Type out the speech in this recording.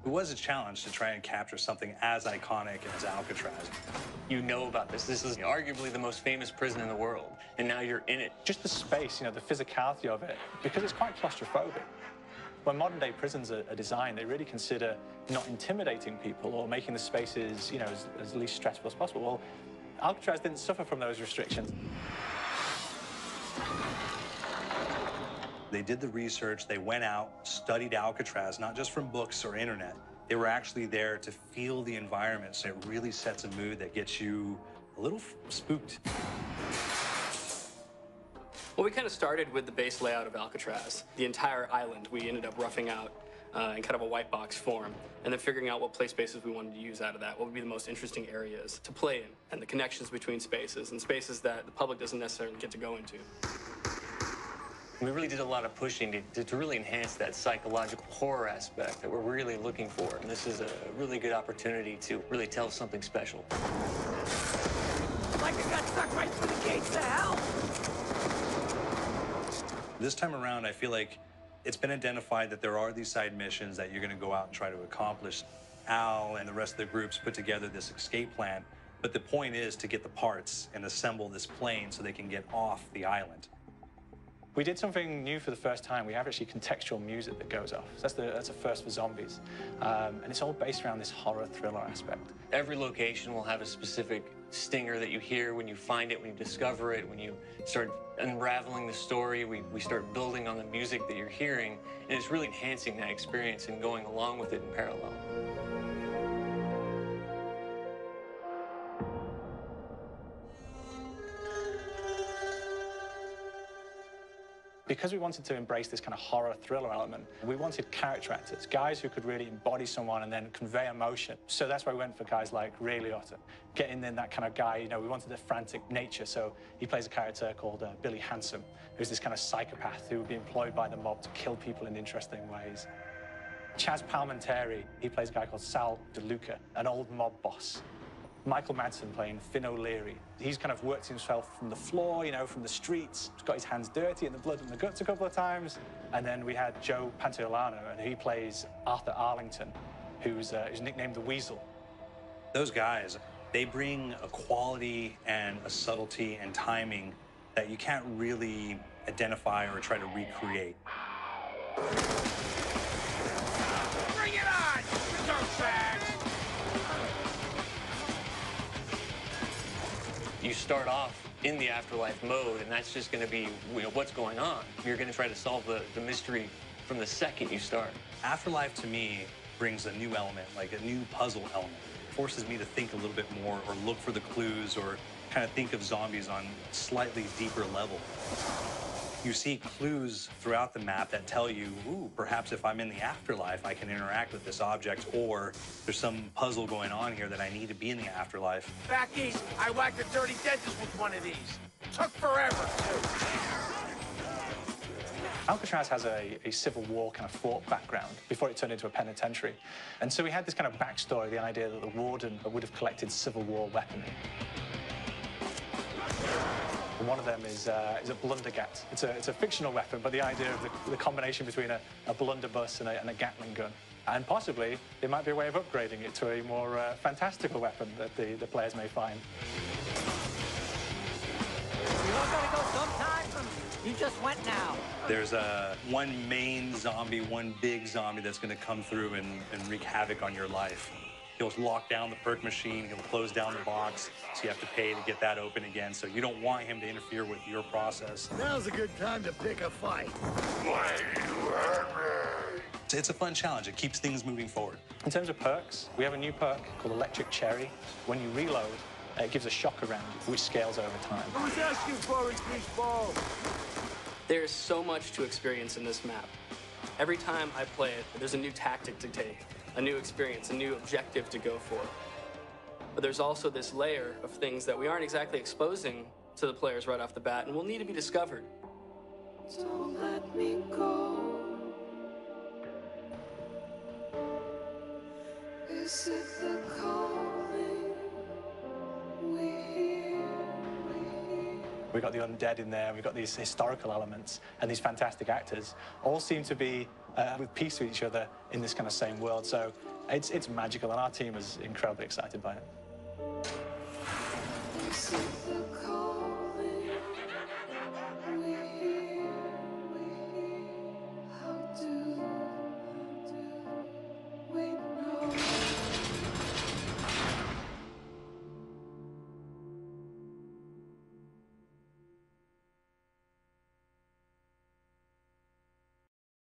It was a challenge to try and capture something as iconic as Alcatraz. You know about this. This is arguably the most famous prison in the world, and now you're in it. Just the space, the physicality of it, because it's quite claustrophobic. When modern-day prisons are designed, they really consider not intimidating people or making the spaces, as least stressful as possible. Well, Alcatraz didn't suffer from those restrictions. They did the research, they went out, studied Alcatraz, not just from books or internet. They were actually there to feel the environment, so it really sets a mood that gets you a little spooked. Well, we kind of started with the base layout of Alcatraz. The entire island we ended up roughing out in kind of a white box form, and then figuring out what play spaces we wanted to use out of that, what would be the most interesting areas to play in, and the connections between spaces, and spaces that the public doesn't necessarily get to go into. We really did a lot of pushing to really enhance that psychological horror aspect that we're really looking for. And this is a really good opportunity to really tell something special. Like I got stuck right through the gates to hell! This time around, I feel like it's been identified that there are these side missions that you're going to go out and try to accomplish. Al and the rest of the groups put together this escape plan, but the point is to get the parts and assemble this plane so they can get off the island. We did something new for the first time. We have actually contextual music that goes off. So that's a first for zombies. And it's all based around this horror thriller aspect. Every location will have a specific stinger that you hear when you find it, when you discover it, when you start unraveling the story, we start building on the music that you're hearing, and it's really enhancing that experience and going along with it in parallel. Because we wanted to embrace this kind of horror thriller element, we wanted character actors, guys who could really embody someone and then convey emotion. So that's why we went for guys like Ray Liotta, getting in that kind of guy, we wanted a frantic nature. So he plays a character called Billy Handsome, who's this kind of psychopath who would be employed by the mob to kill people in interesting ways. Chaz Palminteri, he plays a guy called Sal DeLuca, an old mob boss. Michael Madsen playing Finn O'Leary. He's kind of worked himself from the floor, from the streets. He's got his hands dirty and the blood and the guts a couple of times. And then we had Joe Pantoliano, and he plays Arthur Arlington, who's nicknamed the Weasel. Those guys, they bring a quality and a subtlety and timing that you can't really identify or try to recreate. Bring it on! Dirtbags! You start off in the afterlife mode, and that's just going to be what's going on. You're going to try to solve the mystery from the second you start. Afterlife, to me, brings a new element, like a new puzzle element. It forces me to think a little bit more or look for the clues or kind of think of zombies on a slightly deeper level. You see clues throughout the map that tell you, ooh, perhaps if I'm in the afterlife, I can interact with this object, or there's some puzzle going on here that I need to be in the afterlife. Back east, I whacked a dirty dentist with one of these. Took forever, too. Alcatraz has a Civil War kind of fort background before it turned into a penitentiary. And so we had this kind of backstory, the idea that the warden would have collected Civil War weaponry. And one of them is a blundergat. It's a fictional weapon, but the idea of the combination between a blunderbuss and a Gatling gun. And possibly, there might be a way of upgrading it to a more fantastical weapon that the players may find. We all gotta go sometime. You just went now. There's one main zombie, one big zombie that's going to come through and wreak havoc on your life. He'll lock down the perk machine, he'll close down the box, so you have to pay to get that open again. So you don't want him to interfere with your process. Now's a good time to pick a fight. Why you hurt me? It's a fun challenge. It keeps things moving forward. In terms of perks, we have a new perk called Electric Cherry. When you reload, it gives a shock around, which scales over time. I was asking for it, these balls. There's so much to experience in this map. Every time I play it, there's a new tactic to take, a new experience, a new objective to go for. But there's also this layer of things that we aren't exactly exposing to the players right off the bat and will need to be discovered. Don't let me go. Is it the calling we hear? We've got the undead in there, we've got these historical elements, and these fantastic actors all seem to be with peace with each other in this kind of same world. So It's magical, and our team is incredibly excited by it. This is the call.